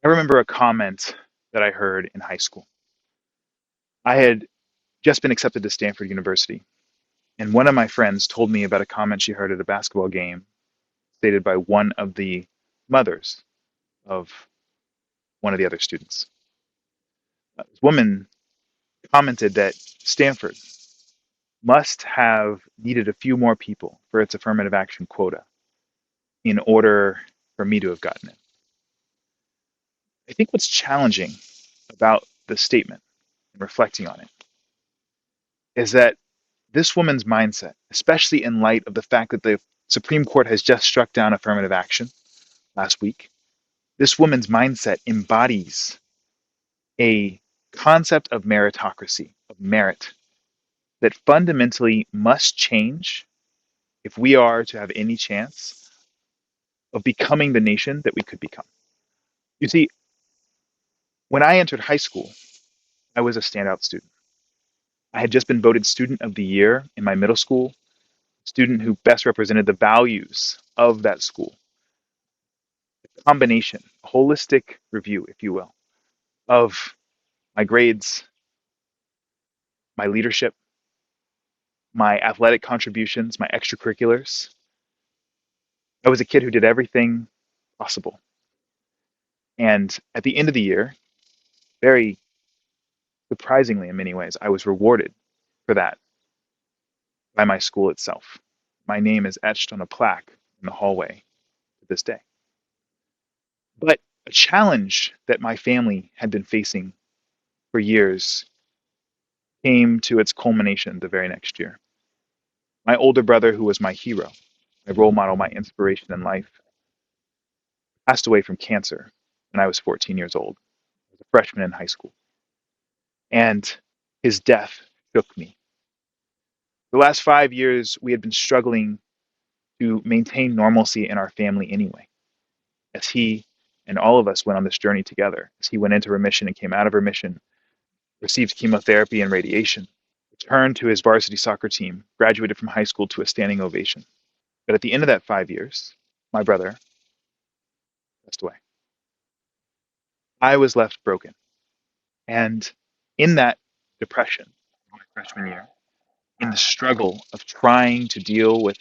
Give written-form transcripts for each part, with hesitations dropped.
I remember a comment that I heard in high school. I had just been accepted to Stanford University, and one of my friends told me about a comment she heard at a basketball game stated by one of the mothers of one of the other students. This woman commented that Stanford must have needed a few more people for its affirmative action quota in order for me to have gotten it. I think what's challenging about the statement and reflecting on it is that this woman's mindset, especially in light of the fact that the Supreme Court has just struck down affirmative action last week, this woman's mindset embodies a concept of meritocracy, of merit, that fundamentally must change if we are to have any chance of becoming the nation that we could become. You see, when I entered high school, I was a standout student. I had just been voted student of the year in my middle school, student who best represented the values of that school. A combination, a holistic review, if you will, of my grades, my leadership, my athletic contributions, my extracurriculars. I was a kid who did everything possible. And at the end of the year, very surprisingly in many ways, I was rewarded for that by my school itself. My name is etched on a plaque in the hallway to this day. But a challenge that my family had been facing for years came to its culmination the very next year. My older brother, who was my hero, my role model, my inspiration in life, passed away from cancer when I was 14 years old. I was a freshman in high school. And his death shook me. The last 5 years, we had been struggling to maintain normalcy in our family anyway, as he and all of us went on this journey together, as he went into remission and came out of remission, received chemotherapy and radiation, returned to his varsity soccer team, graduated from high school to a standing ovation. But at the end of that 5 years, my brother passed away. I was left broken. And in that depression, my freshman year, in the struggle of trying to deal with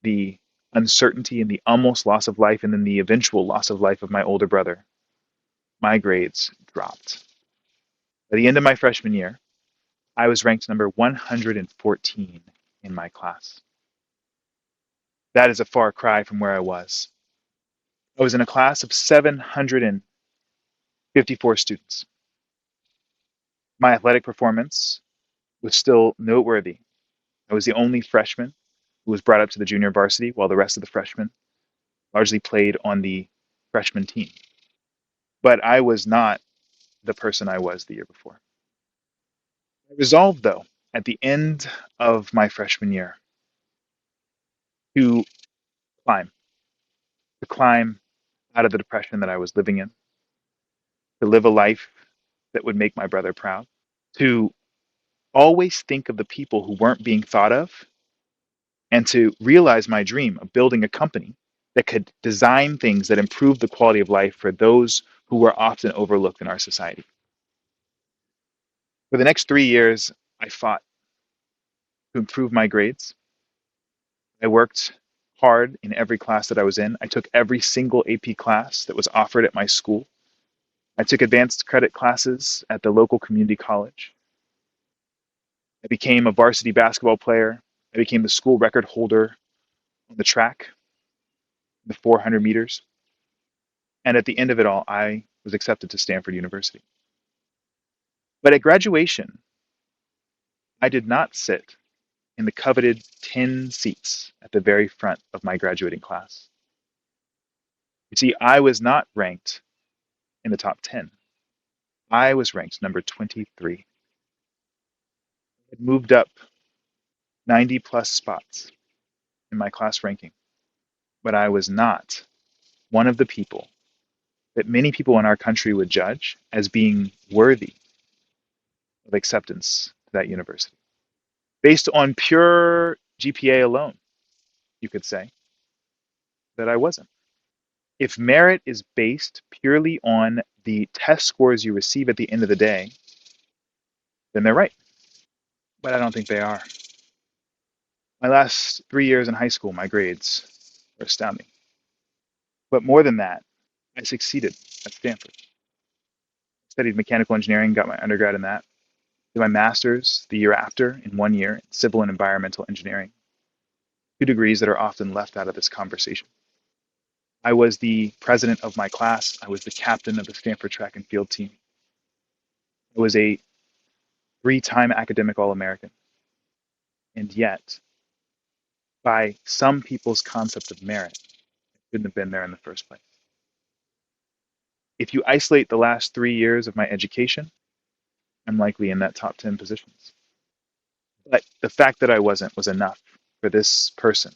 the uncertainty and the almost loss of life and then the eventual loss of life of my older brother, my grades dropped. By the end of my freshman year, I was ranked number 114 in my class. That is a far cry from where I was. I was in a class of 754 students. My athletic performance was still noteworthy. I was the only freshman who was brought up to the junior varsity, while the rest of the freshmen largely played on the freshman team. But I was not the person I was the year before. I resolved, though, at the end of my freshman year to climb, to climb out of the depression that I was living in, to live a life that would make my brother proud, to always think of the people who weren't being thought of, and to realize my dream of building a company that could design things that improve the quality of life for those who were often overlooked in our society. For the next 3 years, I fought to improve my grades. I worked hard in every class that I was in. I took every single AP class that was offered at my school. I took advanced credit classes at the local community college. I became a varsity basketball player. I became the school record holder on the track, the 400 meters. And at the end of it all, I was accepted to Stanford University. But at graduation, I did not sit in the coveted 10 seats at the very front of my graduating class. You see, I was not ranked in the top 10. I was ranked number 23. I had moved up 90 plus spots in my class ranking, but I was not one of the people that many people in our country would judge as being worthy of acceptance to that university. Based on pure GPA alone, you could say that I wasn't. If merit is based purely on the test scores you receive at the end of the day, then they're right. But I don't think they are. My last 3 years in high school, my grades were astounding. But more than that, I succeeded at Stanford. Studied mechanical engineering, got my undergrad in that. Did my master's the year after in 1 year in civil and environmental engineering. 2 degrees that are often left out of this conversation. I was the president of my class. I was the captain of the Stanford track and field team. I was a 3-time academic All-American. And yet, by some people's concept of merit, I shouldn't have been there in the first place. If you isolate the last 3 years of my education, I'm likely in that top 10 positions. But the fact that I wasn't was enough for this person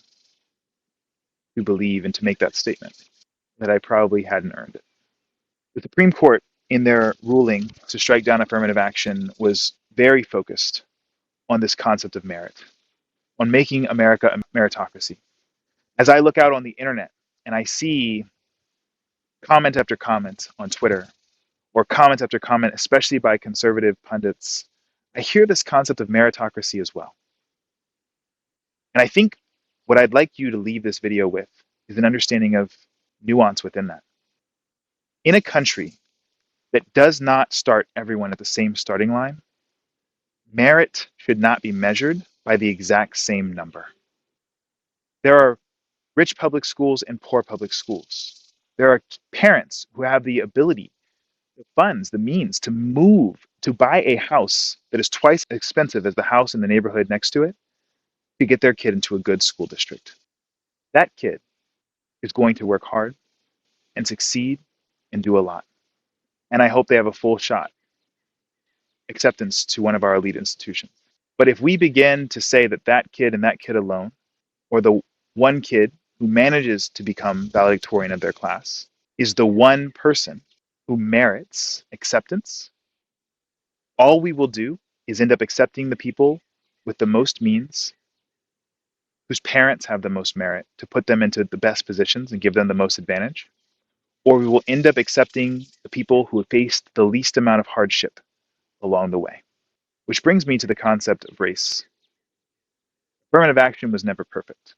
to believe and to make that statement that I probably hadn't earned it. The Supreme Court, in their ruling to strike down affirmative action, was very focused on this concept of merit, on making America a meritocracy. As I look out on the internet and I see comment after comment on Twitter, or comment after comment, especially by conservative pundits, I hear this concept of meritocracy as well. And I think what I'd like you to leave this video with is an understanding of nuance within that. In a country that does not start everyone at the same starting line, merit should not be measured by the exact same number. There are rich public schools and poor public schools. There are parents who have the ability, the funds, the means to move, to buy a house that is twice as expensive as the house in the neighborhood next to it to get their kid into a good school district. That kid is going to work hard and succeed and do a lot. And I hope they have a full shot acceptance to one of our elite institutions. But if we begin to say that that kid and that kid alone, or the one kid who manages to become valedictorian of their class, is the one person who merits acceptance, all we will do is end up accepting the people with the most means, whose parents have the most merit, to put them into the best positions and give them the most advantage, or we will end up accepting the people who have faced the least amount of hardship along the way. Which brings me to the concept of race. Affirmative action was never perfect.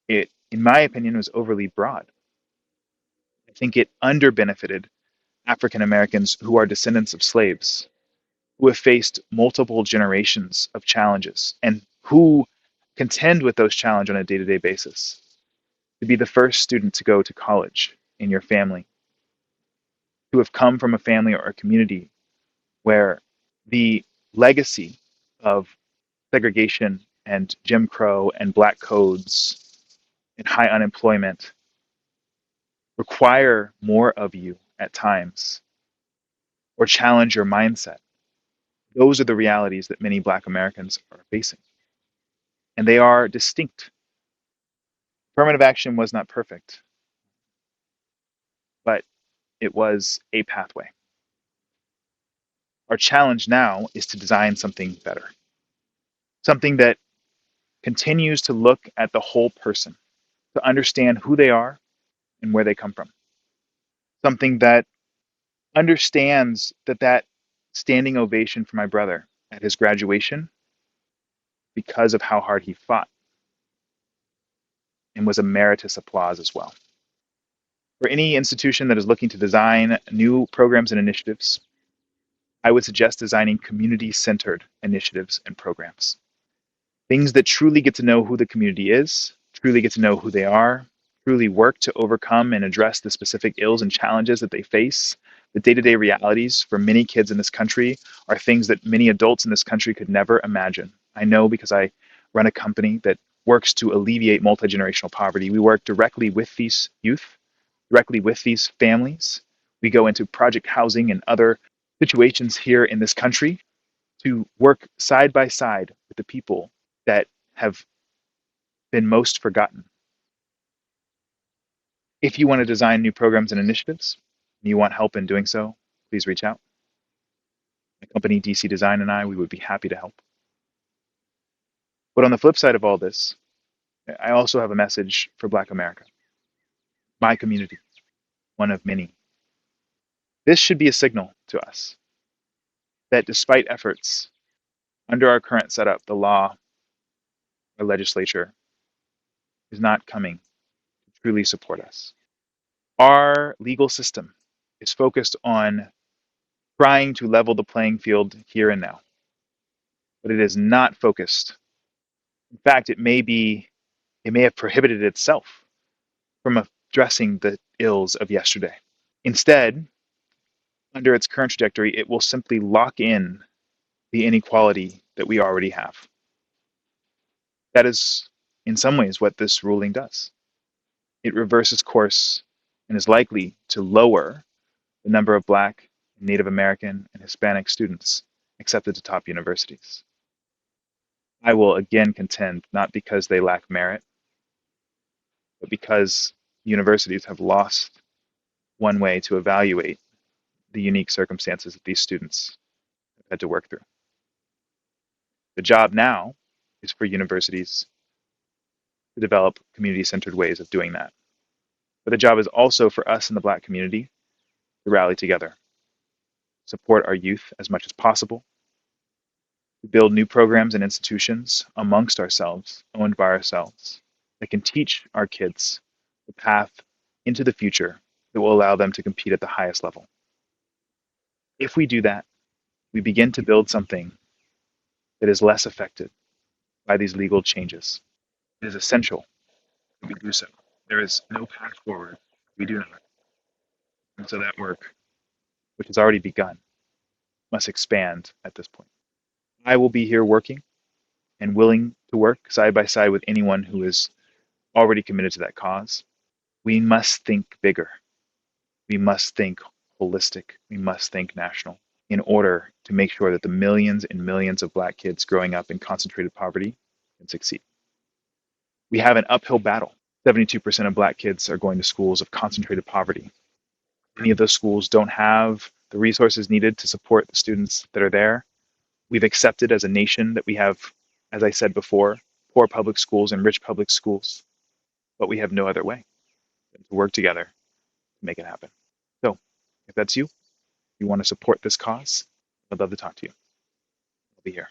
It, in my opinion, was overly broad. I think it under-benefited African Americans who are descendants of slaves, who have faced multiple generations of challenges, and who contend with those challenges on a day-to-day basis. To be the first student to go to college in your family, to have come from a family or a community where the legacy of segregation and Jim Crow and black codes and high unemployment require more of you at times or challenge your mindset. Those are the realities that many Black Americans are facing. And they are distinct. Affirmative action was not perfect, but it was a pathway. Our challenge now is to design something better, something that continues to look at the whole person, to understand who they are and where they come from, something that understands that that standing ovation for my brother at his graduation, because of how hard he fought, and was a meritorious applause as well. For any institution that is looking to design new programs and initiatives, I would suggest designing community-centered initiatives and programs. Things that truly get to know who the community is, truly get to know who they are, truly work to overcome and address the specific ills and challenges that they face. The day-to-day realities for many kids in this country are things that many adults in this country could never imagine. I know because I run a company that works to alleviate multigenerational poverty. We work directly with these youth, directly with these families. We go into project housing and other situations here in this country to work side by side with the people that have been most forgotten. If you want to design new programs and initiatives, and you want help in doing so, please reach out. My company, DC Design, and we would be happy to help. But on the flip side of all this, I also have a message for Black America, my community. one of many. This should be a signal to us that despite efforts under our current setup, the law or legislature is not coming to truly support us. Our legal system is focused on trying to level the playing field here and now, but it is not focused. In fact, it may have prohibited itself from addressing the ills of yesterday. Instead, under its current trajectory, it will simply lock in the inequality that we already have. That is, in some ways, what this ruling does. It reverses course and is likely to lower the number of Black, Native American, and Hispanic students accepted to top universities. I will again contend not because they lack merit, but because universities have lost one way to evaluate the unique circumstances that these students have had to work through. The job now is for universities to develop community-centered ways of doing that. But the job is also for us in the Black community to rally together, support our youth as much as possible, to build new programs and institutions amongst ourselves, owned by ourselves, that can teach our kids the path into the future that will allow them to compete at the highest level. If we do that, we begin to build something that is less affected by these legal changes. It is essential that we do so. There is no path forward if we do not. And so that work, which has already begun, must expand at this point. I will be here working and willing to work side by side with anyone who is already committed to that cause. We must think bigger. We must think holistic. We must think national in order to make sure that the millions and millions of Black kids growing up in concentrated poverty can succeed. We have an uphill battle. 72% of Black kids are going to schools of concentrated poverty. Many of those schools don't have the resources needed to support the students that are there. We've accepted as a nation that we have, as I said before, poor public schools and rich public schools, but we have no other way than to work together to make it happen. So if that's you, you want to support this cause, I'd love to talk to you. I'll be here.